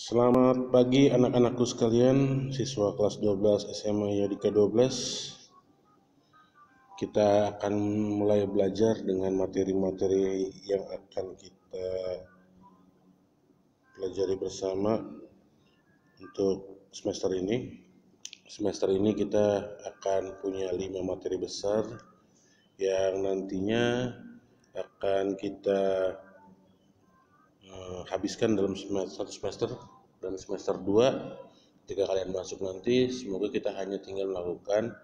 Selamat pagi anak-anakku sekalian, siswa kelas 12 SMA Yadika 12. Kita akan mulai belajar dengan materi-materi yang akan kita pelajari bersama untuk semester ini. Semester ini kita akan punya 5 materi besar yang nantinya akan kita habiskan dalam satu semester, dan semester 2 ketika kalian masuk nanti semoga kita hanya tinggal melakukan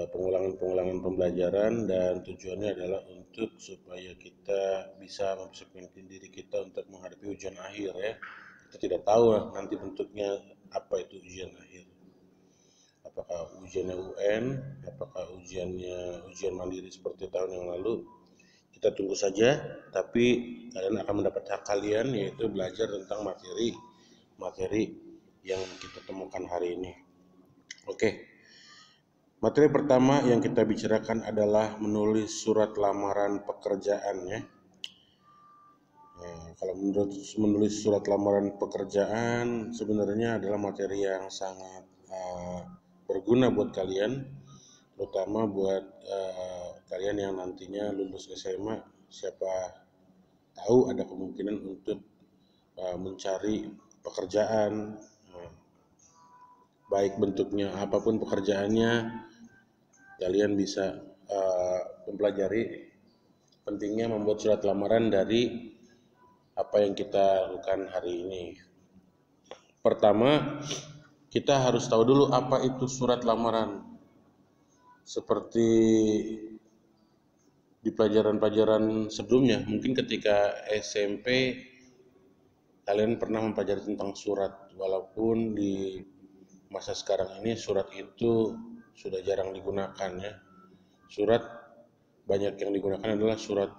pengulangan pembelajaran, dan tujuannya adalah untuk supaya kita bisa mempersiapkan diri kita untuk menghadapi ujian akhir ya. Kita tidak tahu nanti bentuknya apa itu ujian akhir. Apakah ujiannya UN, apakah ujian mandiri seperti tahun yang lalu. Kita tunggu saja, tapi kalian akan mendapat hak kalian, yaitu belajar tentang materi yang kita temukan hari ini. Oke. Materi pertama yang kita bicarakan adalah menulis surat lamaran pekerjaan ya. Nah, kalau menulis surat lamaran pekerjaan sebenarnya adalah materi yang sangat berguna buat kalian, terutama buat kalian yang nantinya lulus SMA. Siapa tahu ada kemungkinan untuk mencari pekerjaan, baik bentuknya apapun pekerjaannya, kalian bisa mempelajari pentingnya membuat surat lamaran dari apa yang kita lakukan hari ini. Pertama, kita harus tahu dulu apa itu surat lamaran. Seperti di pelajaran-pelajaran sebelumnya, mungkin ketika SMP kalian pernah mempelajari tentang surat, walaupun di masa sekarang ini surat itu sudah jarang digunakan ya. Surat banyak yang digunakan adalah surat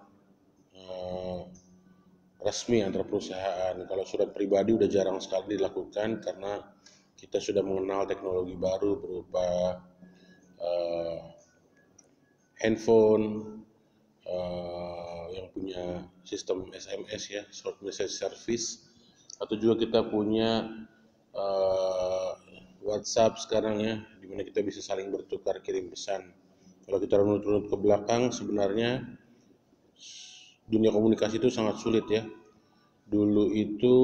resmi antar perusahaan. Kalau surat pribadi udah jarang sekali dilakukan karena kita sudah mengenal teknologi baru berupa handphone yang punya sistem SMS ya, short message service, atau juga kita punya WhatsApp sekarang ya, dimana kita bisa saling bertukar kirim pesan. Kalau kita runut-runut ke belakang, sebenarnya dunia komunikasi itu sangat sulit ya. Dulu itu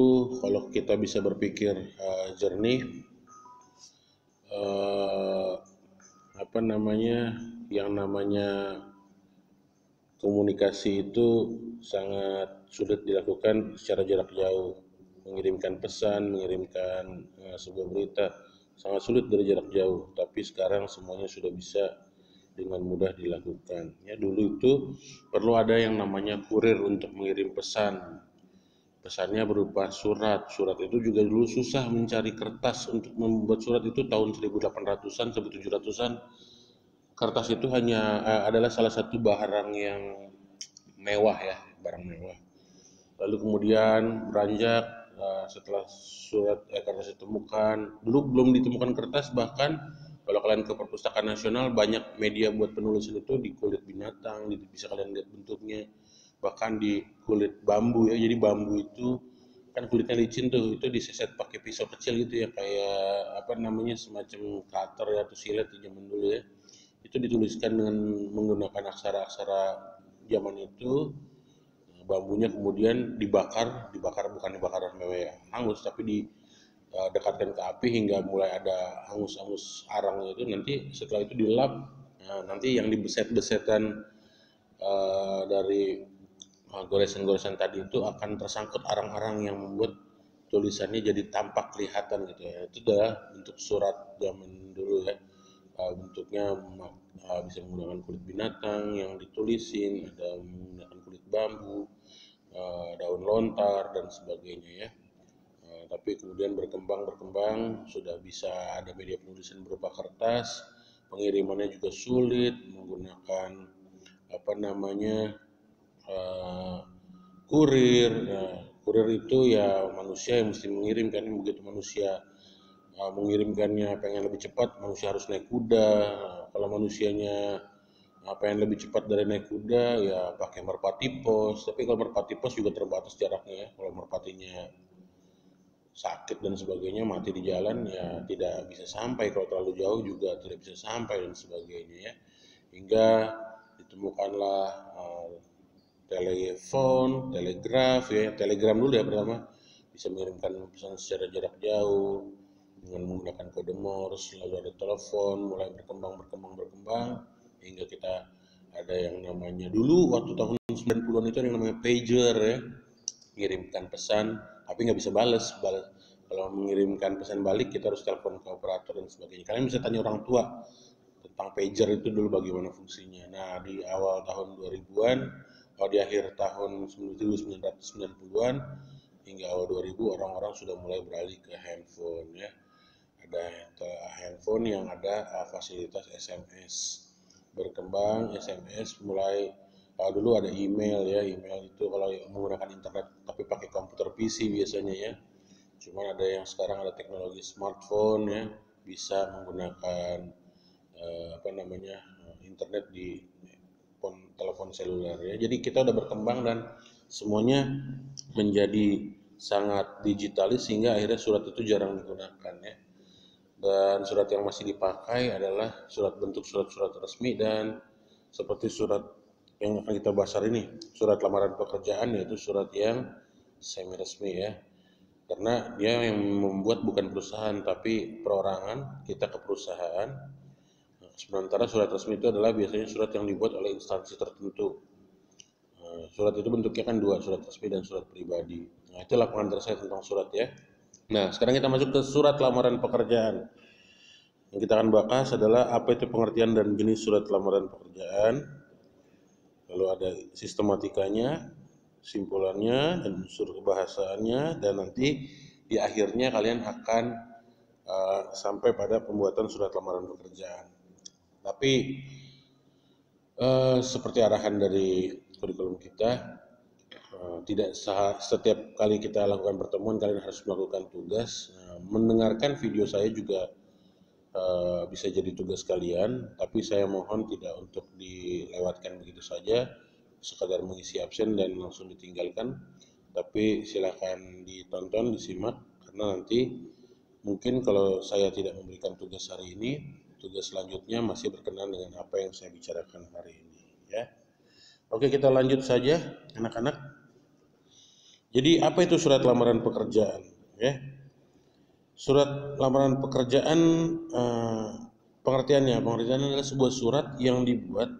kalau kita bisa berpikir jernih, yang namanya komunikasi itu sangat sulit dilakukan secara jarak jauh. Mengirimkan pesan, mengirimkan sebuah berita sangat sulit dari jarak jauh. Tapi sekarang semuanya sudah bisa dengan mudah dilakukan. Ya, dulu itu perlu ada yang namanya kurir untuk mengirim pesan. Pesannya berupa surat. Surat itu juga dulu susah mencari kertas untuk membuat surat itu tahun 1800-an sampai 700-an. Kertas itu hanya adalah salah satu barang yang mewah ya, barang mewah. Lalu kemudian beranjak setelah kertas ditemukan, dulu belum ditemukan kertas, bahkan kalau kalian ke Perpustakaan Nasional banyak media buat penulisan itu di kulit binatang, bisa kalian lihat bentuknya, bahkan di kulit bambu ya. Jadi bambu itu kan kulitnya licin tuh, itu diseset pakai pisau kecil gitu ya, kayak semacam cutter ya, atau silet di zaman dulu ya. Itu dituliskan dengan menggunakan aksara-aksara zaman itu. Bambunya kemudian dibakar bukan dibakar sampai hangus, tapi didekatkan ke api hingga mulai ada hangus-hangus arangnya itu. Nanti setelah itu dilap, nanti yang dibeset-besetan dari goresan-goresan tadi itu akan tersangkut arang-arang yang membuat tulisannya jadi tampak kelihatan gitu ya. Itu adalah bentuk surat zaman dulu ya. Bentuknya bisa menggunakan kulit binatang yang ditulisin, ada menggunakan kulit bambu, daun lontar dan sebagainya ya. Tapi kemudian berkembang sudah bisa ada media penulisan berupa kertas. Pengirimannya juga sulit menggunakan kurir. Kurir itu ya manusia yang mesti mengirimkan. Begitu manusia mengirimkannya pengen lebih cepat, manusia harus naik kuda. Kalau manusianya pengen lebih cepat dari naik kuda ya pakai merpati pos. Tapi kalau merpati pos juga terbatas jaraknya ya. Kalau merpatinya sakit dan sebagainya, mati di jalan ya tidak bisa sampai, kalau terlalu jauh juga tidak bisa sampai dan sebagainya ya. Hingga ditemukanlah telepon, telegraf ya, telegram dulu ya pertama, bisa mengirimkan pesan secara jarak jauh dengan menggunakan kode Morse, lalu ada telepon, mulai berkembang hingga kita ada yang namanya dulu waktu tahun 90-an itu ada yang namanya pager ya, mengirimkan pesan tapi nggak bisa balas. Kalau mengirimkan pesan balik kita harus telepon ke operator dan sebagainya. Kalian bisa tanya orang tua tentang pager itu dulu bagaimana fungsinya. Nah, di awal tahun 2000-an, di akhir tahun 1990-an hingga awal 2000, orang-orang sudah mulai beralih ke handphone ya. Ada handphone yang ada fasilitas SMS. Berkembang SMS mulai dulu ada email ya, email itu kalau menggunakan internet tapi pakai komputer PC biasanya ya. Cuman ada yang sekarang ada teknologi smartphone ya, bisa menggunakan internet di telepon seluler ya. Jadi kita udah berkembang dan semuanya menjadi sangat digitalis sehingga akhirnya surat itu jarang digunakan ya. Dan surat yang masih dipakai adalah bentuk surat-surat resmi dan seperti surat yang akan kita bahas hari ini, surat lamaran pekerjaan, yaitu surat yang semi resmi ya. Karena dia yang membuat bukan perusahaan tapi perorangan, kita ke perusahaan. Sementara surat resmi itu adalah biasanya surat yang dibuat oleh instansi tertentu. Surat itu bentuknya kan dua, surat resmi dan surat pribadi. Nah, itu laporan saya tentang surat ya. Nah, sekarang kita masuk ke surat lamaran pekerjaan. Yang kita akan bahas adalah apa itu pengertian dan jenis surat lamaran pekerjaan. Lalu ada sistematikanya, simpulannya, dan unsur kebahasaannya, dan nanti di akhirnya kalian akan sampai pada pembuatan surat lamaran pekerjaan. Tapi seperti arahan dari kurikulum kita, tidak setiap kali kita lakukan pertemuan kalian harus melakukan tugas. Mendengarkan video saya juga bisa jadi tugas kalian, tapi saya mohon tidak untuk dilewatkan begitu saja, sekadar mengisi absen dan langsung ditinggalkan. Tapi silakan ditonton, disimak, karena nanti mungkin kalau saya tidak memberikan tugas hari ini, tugas selanjutnya masih berkenan dengan apa yang saya bicarakan hari ini ya. Oke, kita lanjut saja anak-anak. Jadi apa itu surat lamaran pekerjaan ya? Surat lamaran pekerjaan, pengertiannya adalah sebuah surat yang dibuat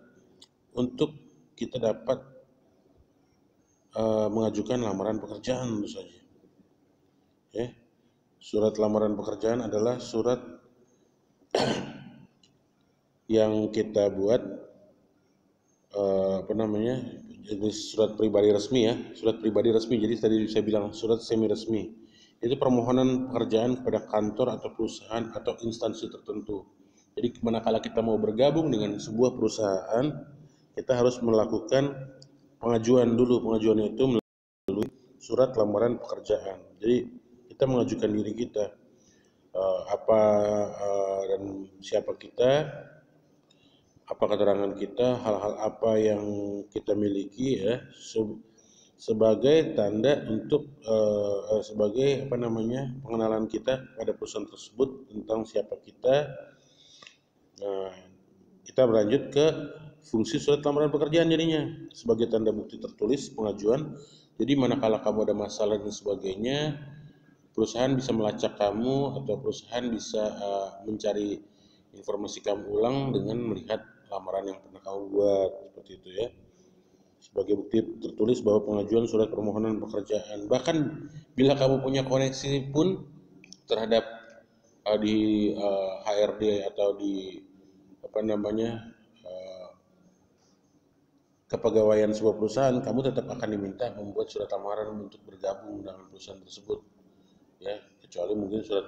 untuk kita dapat mengajukan lamaran pekerjaan tentu saja. Ya. Surat lamaran pekerjaan adalah surat yang kita buat jenis surat pribadi resmi ya, surat pribadi resmi. Jadi tadi saya bilang surat semi resmi. Itu permohonan pekerjaan kepada kantor atau perusahaan atau instansi tertentu. Jadi manakala kita mau bergabung dengan sebuah perusahaan, kita harus melakukan pengajuan dulu. Pengajuannya itu melalui surat lamaran pekerjaan. Jadi kita mengajukan diri kita, dan siapa kita, apa keterangan kita, hal-hal apa yang kita miliki ya, sebagai tanda untuk sebagai pengenalan kita pada perusahaan tersebut tentang siapa kita. Nah, kita berlanjut ke fungsi surat lamaran pekerjaan jadinya sebagai tanda bukti tertulis pengajuan. Jadi manakala kamu ada masalah dan sebagainya, perusahaan bisa melacak kamu atau perusahaan bisa mencari informasi kamu ulang dengan melihat lamaran yang pernah kamu buat, seperti itu ya. Sebagai bukti tertulis bahwa pengajuan surat permohonan pekerjaan. Bahkan bila kamu punya koneksi pun terhadap di HRD atau di kepegawaian sebuah perusahaan, kamu tetap akan diminta membuat surat lamaran untuk bergabung dengan perusahaan tersebut ya, kecuali mungkin surat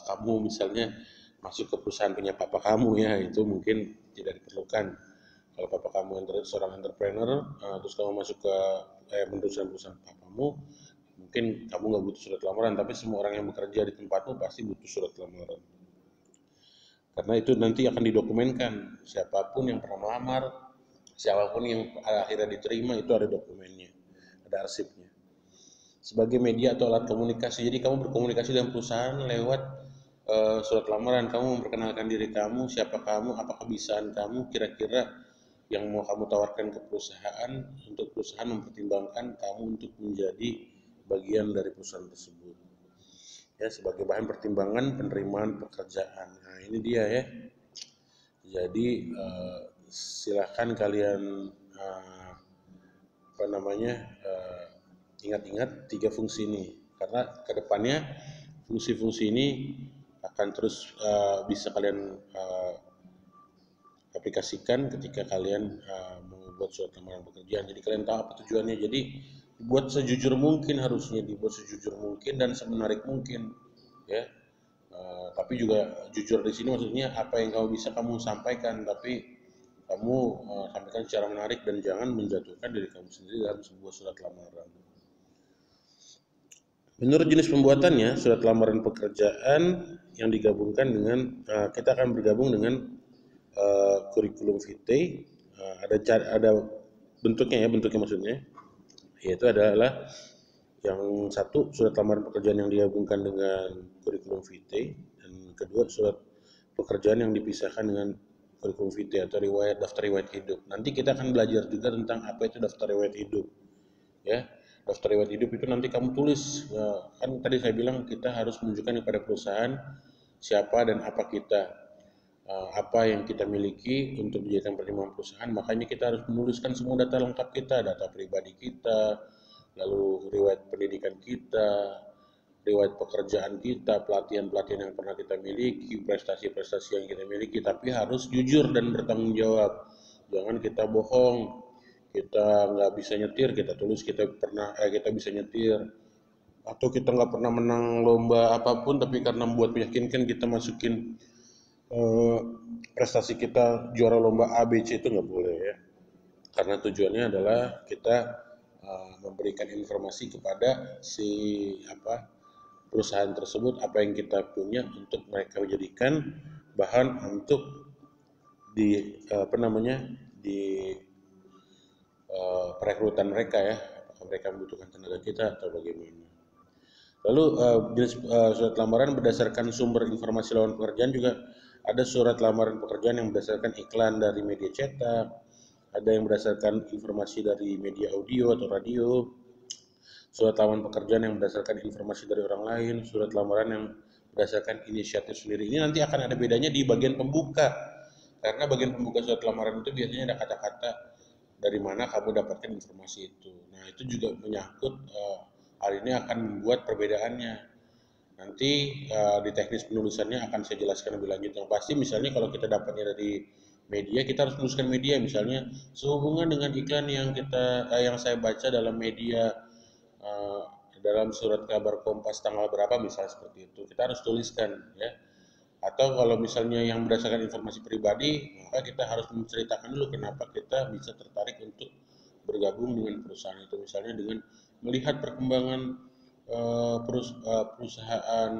kamu misalnya masuk ke perusahaan punya papa kamu ya, itu mungkin tidak diperlukan. Kalau papa kamu seorang entrepreneur, terus kamu masuk ke perusahaan papamu, mungkin kamu nggak butuh surat lamaran, tapi semua orang yang bekerja di tempatmu pasti butuh surat lamaran. Karena itu nanti akan didokumenkan, siapapun yang pernah melamar, siapapun yang akhirnya diterima, itu ada dokumennya, ada arsipnya. sebagai media atau alat komunikasi. Jadi kamu berkomunikasi dengan perusahaan lewat surat lamaran. Kamu memperkenalkan diri kamu, siapa kamu, apa kebiasaan kamu, kira-kira yang mau kamu tawarkan ke perusahaan, untuk perusahaan mempertimbangkan kamu untuk menjadi bagian dari perusahaan tersebut. Ya, sebagai bahan pertimbangan penerimaan pekerjaan. Nah, ini dia ya. Jadi silahkan kalian ingat-ingat tiga fungsi ini, karena kedepannya fungsi-fungsi ini akan terus bisa kalian aplikasikan ketika kalian membuat surat lamaran pekerjaan. Jadi kalian tahu apa tujuannya. Jadi dibuat sejujur mungkin, harusnya dibuat sejujur mungkin dan semenarik mungkin, ya. Tapi juga jujur di sini maksudnya apa yang kamu bisa kamu sampaikan, tapi kamu sampaikan secara menarik dan jangan menjatuhkan diri kamu sendiri dalam sebuah surat lamaran. Menurut jenis pembuatannya, surat lamaran pekerjaan yang digabungkan dengan kita akan bergabung dengan kurikulum vitae. Ada bentuknya maksudnya, yaitu adalah yang satu surat lamaran pekerjaan yang digabungkan dengan kurikulum vitae, dan kedua surat pekerjaan yang dipisahkan dengan kurikulum vitae atau daftar riwayat hidup. Nanti kita akan belajar juga tentang apa itu daftar riwayat hidup, ya. Daftar riwayat hidup itu nanti kamu tulis, ya, kan tadi saya bilang kita harus menunjukkan kepada perusahaan siapa dan apa kita, apa yang kita miliki untuk dijadikan pertimbangan perusahaan. Makanya kita harus menuliskan semua data lengkap kita, data pribadi kita, lalu riwayat pendidikan kita, riwayat pekerjaan kita, pelatihan-pelatihan yang pernah kita miliki, prestasi-prestasi yang kita miliki, tapi harus jujur dan bertanggung jawab. Jangan kita bohong, kita nggak bisa nyetir, kita tulis kita bisa nyetir, atau kita nggak pernah menang lomba apapun, tapi karena membuat meyakinkan kita masukin prestasi kita juara lomba A, B, C, itu nggak boleh ya. Karena tujuannya adalah kita memberikan informasi kepada si perusahaan tersebut apa yang kita punya untuk mereka jadikan bahan untuk di perekrutan mereka ya, apakah mereka membutuhkan tenaga kita atau bagaimana. Lalu jenis surat lamaran berdasarkan sumber informasi lowongan pekerjaan juga ada. Surat lamaran pekerjaan yang berdasarkan iklan dari media cetak, ada yang berdasarkan informasi dari media audio atau radio, surat lamaran pekerjaan yang berdasarkan informasi dari orang lain, surat lamaran yang berdasarkan inisiatif sendiri. Ini nanti akan ada bedanya di bagian pembuka, karena bagian pembuka surat lamaran itu biasanya ada kata-kata dari mana kamu dapatkan informasi itu. Nah, itu juga menyangkut hal ini akan membuat perbedaannya. Nanti di teknis penulisannya akan saya jelaskan lebih lanjut. Yang pasti misalnya kalau kita dapatnya dari media, kita harus menuliskan media, misalnya sehubungan dengan iklan yang saya baca dalam media, dalam surat kabar Kompas tanggal berapa, misalnya seperti itu. Kita harus tuliskan ya. Atau kalau misalnya yang berdasarkan informasi pribadi, maka kita harus menceritakan dulu kenapa kita bisa tertarik untuk bergabung dengan perusahaan itu. Misalnya dengan melihat perkembangan perusahaan,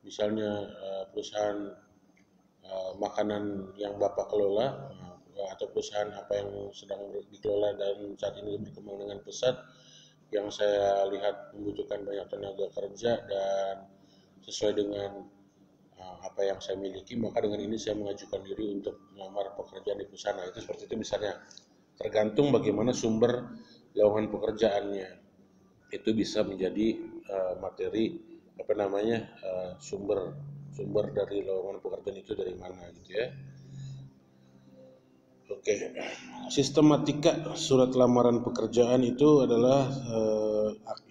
misalnya perusahaan makanan yang Bapak kelola, atau perusahaan apa yang sedang dikelola dan saat ini berkembang dengan pesat, yang saya lihat membutuhkan banyak tenaga kerja dan sesuai dengan apa yang saya miliki, maka dengan ini saya mengajukan diri untuk melamar pekerjaan di perusahaan. Nah, itu seperti itu misalnya. Tergantung bagaimana sumber lowongan pekerjaannya. Itu bisa menjadi materi sumber dari lowongan pekerjaan itu dari mana gitu ya. Oke. Sistematika surat lamaran pekerjaan itu adalah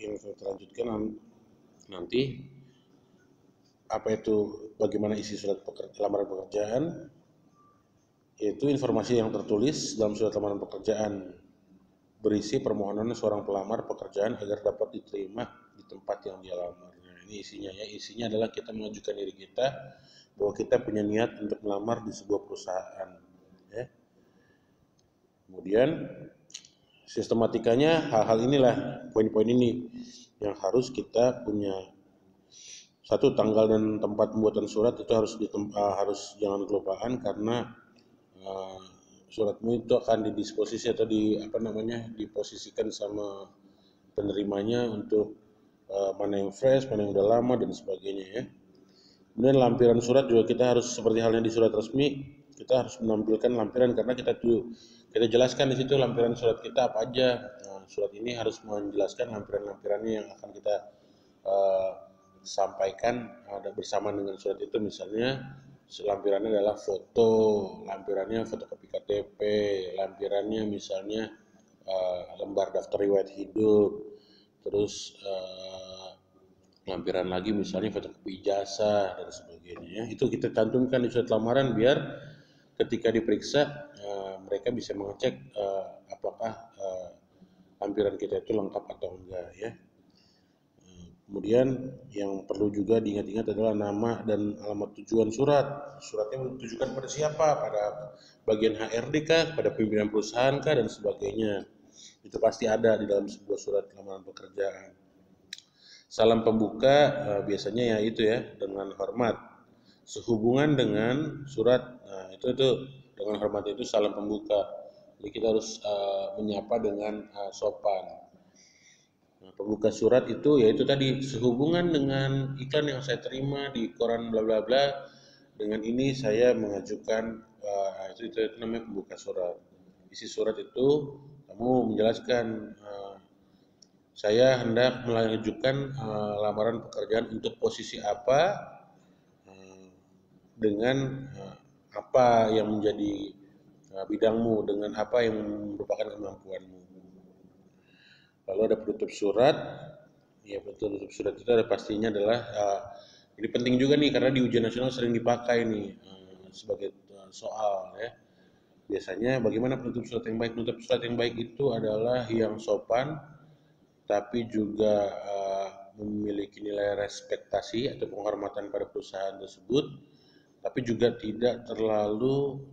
yang saya lanjutkan nanti. Apa itu, bagaimana isi surat lamaran pekerjaan, yaitu informasi yang tertulis dalam surat lamaran pekerjaan berisi permohonan seorang pelamar pekerjaan agar dapat diterima di tempat yang dia lamar. Nah, ini isinya ya. Isinya adalah kita mengajukan diri kita bahwa kita punya niat untuk melamar di sebuah perusahaan ya. Kemudian sistematikanya hal-hal inilah, poin-poin ini yang harus kita punya. Satu, tanggal dan tempat pembuatan surat itu harus jangan kelupaan, karena suratmu itu akan didisposisi atau diposisikan sama penerimanya untuk mana yang fresh, mana yang udah lama dan sebagainya ya. Kemudian lampiran surat juga kita harus seperti halnya di surat resmi, kita harus menampilkan lampiran karena kita jelaskan di situ lampiran surat kita apa aja. Nah, surat ini harus menjelaskan lampiran-lampirannya yang akan kita uh, sampaikan bersama dengan surat itu. Misalnya lampirannya adalah foto, lampirannya fotokopi KTP, lampirannya misalnya lembar daftar riwayat hidup, terus lampiran lagi misalnya fotokopi ijazah dan sebagainya ya. Itu kita cantumkan di surat lamaran biar ketika diperiksa mereka bisa mengecek apakah lampiran kita itu lengkap atau enggak ya. Kemudian yang perlu juga diingat-ingat adalah nama dan alamat tujuan surat. Suratnya ditujukan pada siapa? Pada bagian HRD kah? Pada pimpinan perusahaan kah? Dan sebagainya. Itu pasti ada di dalam sebuah surat lamaran pekerjaan. Salam pembuka biasanya ya itu ya dengan hormat. Sehubungan dengan surat, nah itu dengan hormat itu salam pembuka. Jadi kita harus menyapa dengan sopan. Nah, pembuka surat itu yaitu tadi sehubungan dengan iklan yang saya terima di koran bla bla bla. Dengan ini saya mengajukan itu namanya pembuka surat. Isi surat itu kamu menjelaskan saya hendak melanjutkan lamaran pekerjaan untuk posisi apa dengan apa yang menjadi bidangmu, dengan apa yang merupakan kemampuanmu. Lalu ada penutup surat. Ya, penutup surat itu ada pastinya adalah ini penting juga nih karena di ujian nasional sering dipakai nih sebagai soal ya. Biasanya bagaimana penutup surat yang baik? Penutup surat yang baik itu adalah yang sopan, tapi juga memiliki nilai respektasi atau penghormatan pada perusahaan tersebut, tapi juga tidak terlalu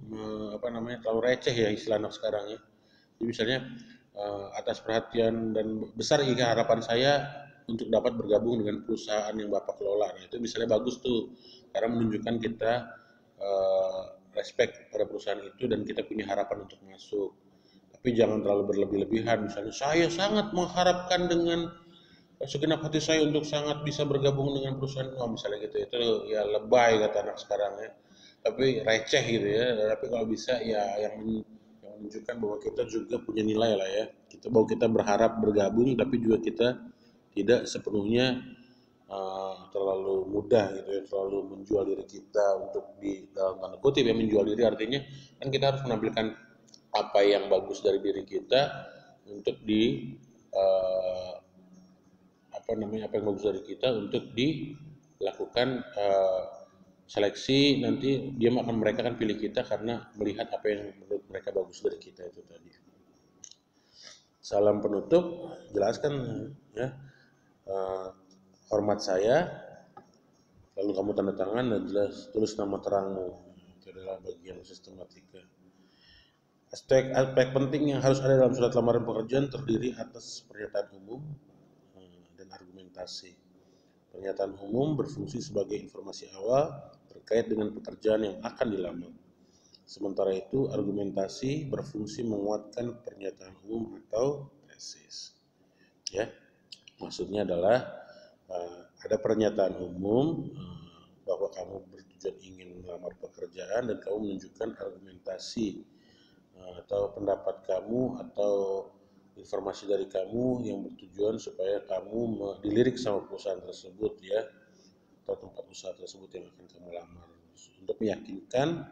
terlalu receh ya istilah anak sekarang ya. Jadi misalnya atas perhatian dan besar harapan saya untuk dapat bergabung dengan perusahaan yang Bapak kelola. Nah, itu misalnya bagus tuh karena menunjukkan kita respect pada perusahaan itu dan kita punya harapan untuk masuk. Tapi jangan terlalu berlebih-lebihan. Misalnya saya sangat mengharapkan dengan segenap hati saya untuk sangat bisa bergabung dengan perusahaan misalnya gitu itu ya lebay kata anak sekarang ya, tapi receh gitu ya. Tapi kalau bisa ya yang menunjukkan bahwa kita juga punya nilai lah ya, kita bahwa kita berharap bergabung tapi juga kita tidak sepenuhnya terlalu mudah gitu ya, terlalu menjual diri kita untuk di dalam tanda kutip ya, menjual diri artinya kan kita harus menampilkan apa yang bagus dari diri kita untuk di uh, apa yang bagus dari kita untuk dilakukan seleksi. Nanti dia akan mereka akan pilih kita karena melihat apa yang menurut mereka bagus dari kita itu tadi. Salam penutup, jelaskan ya hormat saya, lalu kamu tanda tangan dan jelas tulis nama terangmu. Itu adalah bagian sistematika. Aspek penting yang harus ada dalam surat lamaran pekerjaan terdiri atas pernyataan umum dan argumentasi. Pernyataan umum berfungsi sebagai informasi awal terkait dengan pekerjaan yang akan dilamar. Sementara itu, argumentasi berfungsi menguatkan pernyataan umum atau tesis. Ya, maksudnya adalah ada pernyataan umum bahwa kamu bertujuan ingin melamar pekerjaan dan kamu menunjukkan argumentasi atau pendapat kamu atau informasi dari kamu yang bertujuan supaya kamu dilirik sama perusahaan tersebut ya, atau tempat usaha tersebut yang akan kamu lamar, untuk meyakinkan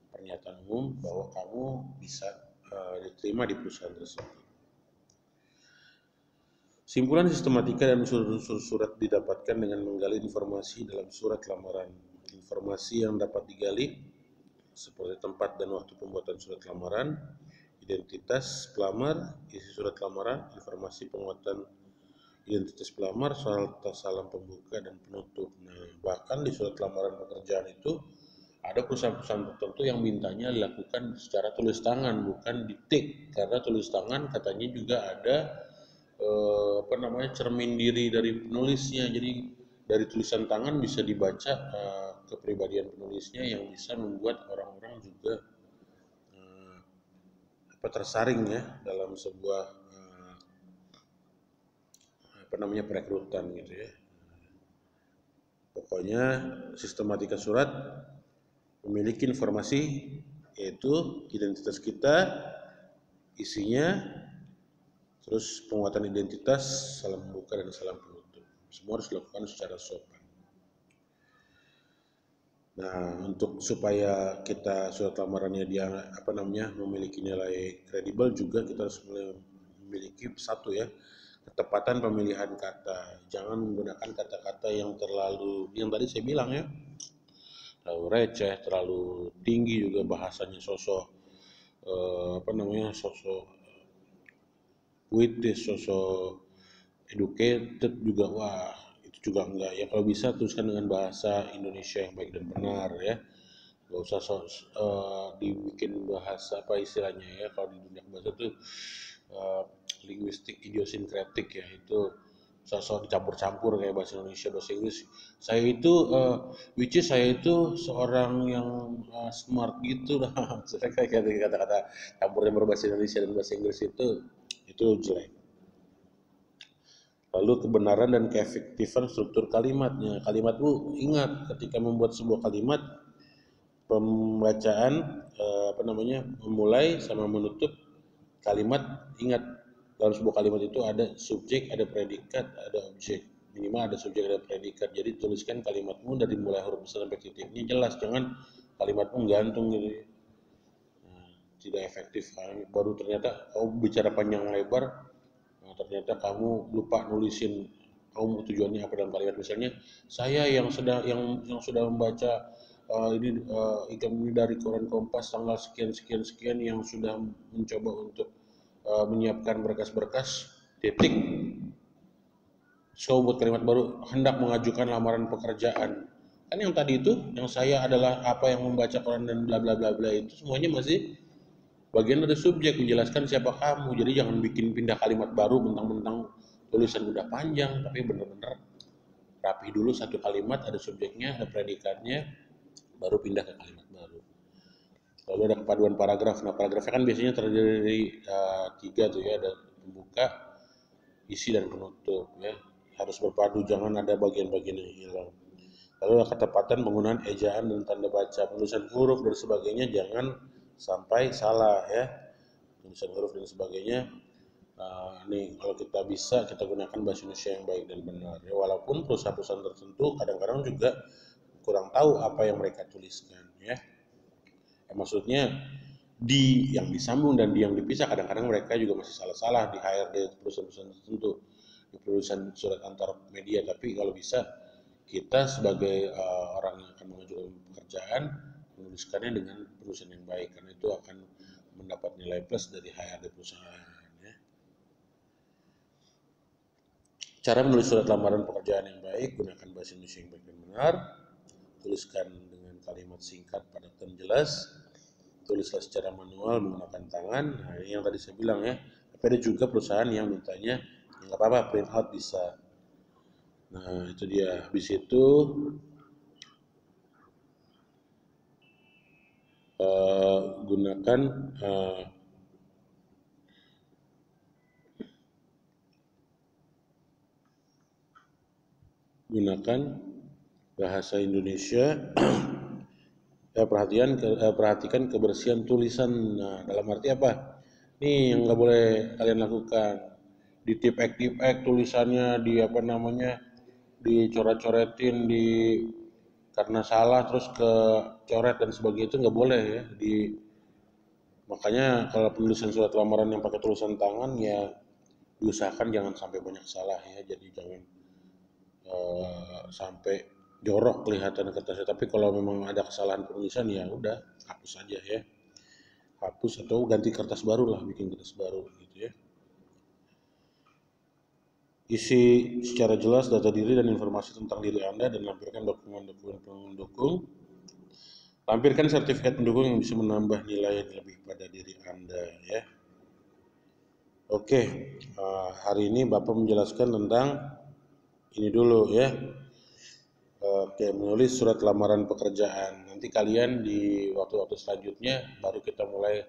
pernyataan umum bahwa kamu bisa diterima di perusahaan tersebut. Simpulan sistematika dan unsur-unsur surat didapatkan dengan menggali informasi dalam surat lamaran. Informasi yang dapat digali seperti tempat dan waktu pembuatan surat lamaran, identitas pelamar, isi surat lamaran, informasi penguatan identitas pelamar, serta salam pembuka dan penutup. Nah, bahkan di surat lamaran pekerjaan itu ada perusahaan-perusahaan tertentu yang mintanya dilakukan secara tulis tangan, bukan diketik, karena tulis tangan katanya juga ada cermin diri dari penulisnya. Jadi dari tulisan tangan bisa dibaca kepribadian penulisnya yang bisa membuat orang-orang juga tersaring ya dalam sebuah perekrutan gitu ya. Pokoknya sistematika surat memiliki informasi yaitu identitas kita, isinya, terus penguatan identitas, salam pembuka dan salam penutup. Semua harus dilakukan secara sopan. Nah, untuk supaya kita surat lamarannya dia memiliki nilai kredibel juga kita harus memiliki satu ya, ketepatan pemilihan kata. Jangan menggunakan kata-kata yang yang tadi saya bilang ya, terlalu receh, terlalu tinggi juga bahasanya sosok sosok puitis, sosok educated juga, wah itu juga enggak ya. Kalau bisa tuliskan dengan bahasa Indonesia yang baik dan benar ya, nggak usah dibikin bahasa apa istilahnya ya, kalau di dunia bahasa tuh linguistik idiosinkretik ya, itu sosok dicampur-campur kayak bahasa Indonesia bahasa Inggris. Saya itu saya itu seorang yang smart gitu lah. Saya kayak kata-kata campurnya berbahasa Indonesia dan bahasa Inggris itu jelek. Lalu kebenaran dan keefektifan struktur kalimatnya. Kalimatmu ingat ketika membuat sebuah kalimat, pembacaan memulai sama menutup kalimat, ingat dalam sebuah kalimat itu ada subjek, ada predikat, ada objek. Minimal ada subjek, ada predikat. Jadi tuliskan kalimatmu dari mulai huruf besar sampai titiknya jelas, jangan kalimatmu gantung gitu. Nah, tidak efektif. Baru ternyata kamu bicara panjang lebar, ternyata kamu lupa nulisin kamu tujuannya apa dalam kalimat. Misalnya saya yang sudah membaca ini dari koran Kompas tanggal sekian yang sudah mencoba untuk menyiapkan berkas-berkas titik, so buat kalimat baru, hendak mengajukan lamaran pekerjaan. Kan yang tadi itu yang saya adalah apa yang membaca koran dan bla bla bla bla, itu semuanya masih bagian dari subjek menjelaskan siapa kamu. Jadi jangan bikin pindah kalimat baru mentang-mentang tulisan udah panjang, tapi benar-benar rapi dulu satu kalimat, ada subjeknya, ada predikatnya, baru pindah ke kalimat baru. Lalu ada kepaduan paragraf. Nah, paragrafnya kan biasanya terdiri dari 3 tuh ya, ada pembuka, isi dan penutup ya. Harus berpadu, jangan ada bagian-bagian yang hilang. Lalu ada ketepatan penggunaan ejaan dan tanda baca, penulisan huruf dan sebagainya jangan sampai salah ya. Penulisan huruf dan sebagainya. Nih kalau kita bisa kita gunakan bahasa Indonesia yang baik dan benar ya. Walaupun perusahaan-perusahaan tertentu kadang-kadang juga kurang tahu apa yang mereka tuliskan ya. Maksudnya yang disambung dan yang dipisah, kadang-kadang mereka juga masih salah-salah di HRD perusahaan-perusahaan tertentu, di perusahaan surat antar media. Tapi kalau bisa kita sebagai orang yang akan mengajukan pekerjaan menuliskannya dengan penulisan yang baik, karena itu akan mendapat nilai plus dari HRD perusahaan ya. Cara menulis surat lamaran pekerjaan yang baik, gunakan bahasa Indonesia yang baik dan benar, tuliskan dengan kalimat singkat, padat dan jelas, tulislah secara manual menggunakan tangan. Nah, ini yang tadi saya bilang ya. Tapi ada juga perusahaan yang mintanya nggak apa-apa, print out bisa. Nah, itu dia. Habis itu gunakan bahasa Indonesia. Perhatikan kebersihan tulisan. Nah, dalam arti apa? Nih yang nggak boleh kalian lakukan. Di tipek tulisannya dicoret-coretin karena salah terus ke coret dan sebagainya, itu nggak boleh ya. Makanya kalau penulisan surat lamaran yang pakai tulisan tangan ya diusahakan jangan sampai banyak salah ya. Jadi jangan sampai jorok kelihatan kertasnya. Tapi kalau memang ada kesalahan penulisan ya udah hapus aja ya, hapus atau ganti kertas baru lah, bikin kertas baru gitu ya. Isi secara jelas data diri dan informasi tentang diri Anda dan lampirkan dokumen-dokumen pendukung. Lampirkan sertifikat pendukung yang bisa menambah nilai lebih pada diri Anda ya. Oke, hari ini Bapak menjelaskan tentang ini dulu ya. Oke, menulis surat lamaran pekerjaan. Nanti kalian di waktu-waktu selanjutnya baru kita mulai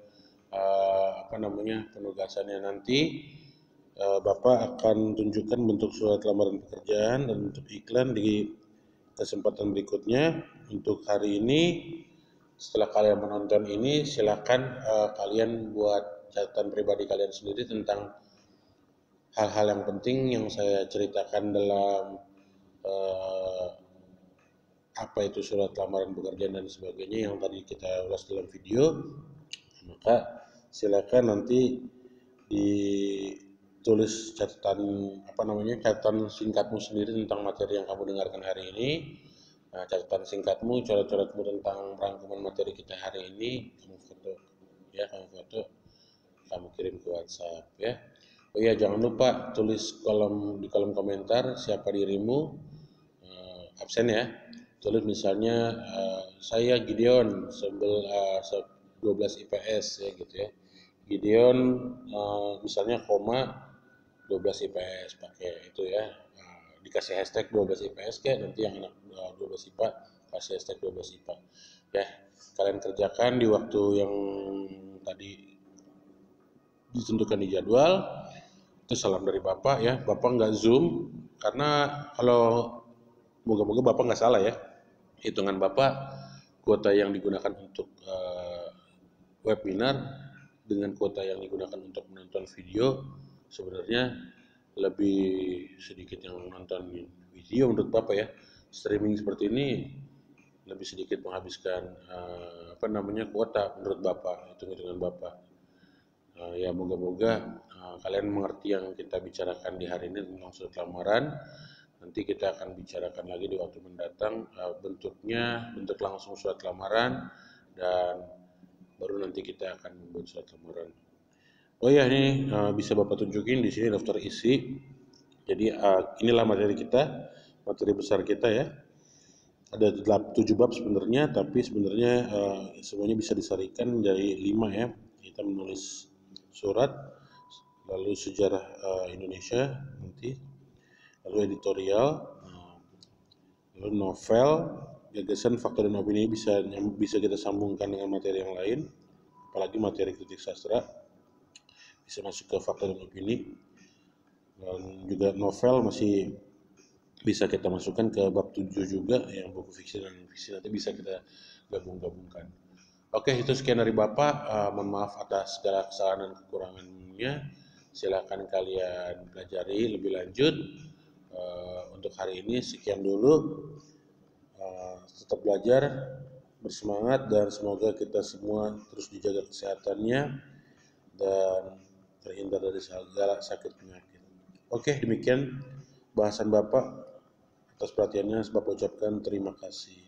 penugasannya nanti. Bapak akan tunjukkan bentuk surat lamaran pekerjaan dan bentuk iklan di kesempatan berikutnya. Untuk hari ini, setelah kalian menonton ini, silakan kalian buat catatan pribadi kalian sendiri tentang hal-hal yang penting yang saya ceritakan dalam uh, apa itu surat lamaran pekerjaan dan sebagainya yang tadi kita ulas dalam video. Maka silakan nanti ditulis catatan catatan singkatmu sendiri tentang materi yang kamu dengarkan hari ini. Nah, catatan singkatmu, coret-coretmu tentang rangkuman materi kita hari ini, kamu foto, kamu kirim ke WhatsApp ya. Oh iya, jangan lupa tulis di kolom komentar siapa dirimu, absen ya. Tulis misalnya saya Gideon 12 IPS ya gitu ya. Gideon misalnya koma 12 IPS pakai itu ya. Dikasih hashtag 12 IPS kayak nanti yang anak 12 IPA kasih hashtag 12 IPA. Ya, kalian kerjakan di waktu yang tadi ditentukan di jadwal. Itu salam dari Bapak ya. Bapak nggak Zoom karena kalau moga-moga Bapak nggak salah ya. Hitungan Bapak kuota yang digunakan untuk webinar dengan kuota yang digunakan untuk menonton video sebenarnya lebih sedikit yang menonton video menurut Bapak ya. Streaming seperti ini lebih sedikit menghabiskan kuota menurut Bapak, hitung-hitungan Bapak. Ya moga-moga kalian mengerti yang kita bicarakan di hari ini tentang surat lamaran. Nanti kita akan bicarakan lagi di waktu mendatang bentuk langsung surat lamaran, dan baru nanti kita akan membuat surat lamaran. Oh ya, ini bisa Bapak tunjukin di sini daftar isi. Jadi inilah materi kita, materi besar kita ya. Ada 7 bab sebenarnya, tapi sebenarnya semuanya bisa disarikan dari 5 ya. Kita menulis surat, lalu sejarah Indonesia nanti, lalu editorial, lalu novel, gagasan, fakta dan opini bisa kita sambungkan dengan materi yang lain, apalagi materi kritik sastra bisa masuk ke fakta dan opini, dan juga novel masih bisa kita masukkan ke bab 7 juga yang buku fiksi dan non-fiksi, nanti bisa kita gabung-gabungkan. Oke, itu sekian dari Bapak. Mohon maaf atas segala kesalahan dan kekurangannya. Silakan kalian pelajari lebih lanjut. Untuk hari ini sekian dulu. Tetap belajar, bersemangat, dan semoga kita semua terus dijaga kesehatannya dan terhindar dari segala sakit penyakit. Oke, demikian bahasan Bapak. Atas perhatiannya, Bapak ucapkan terima kasih.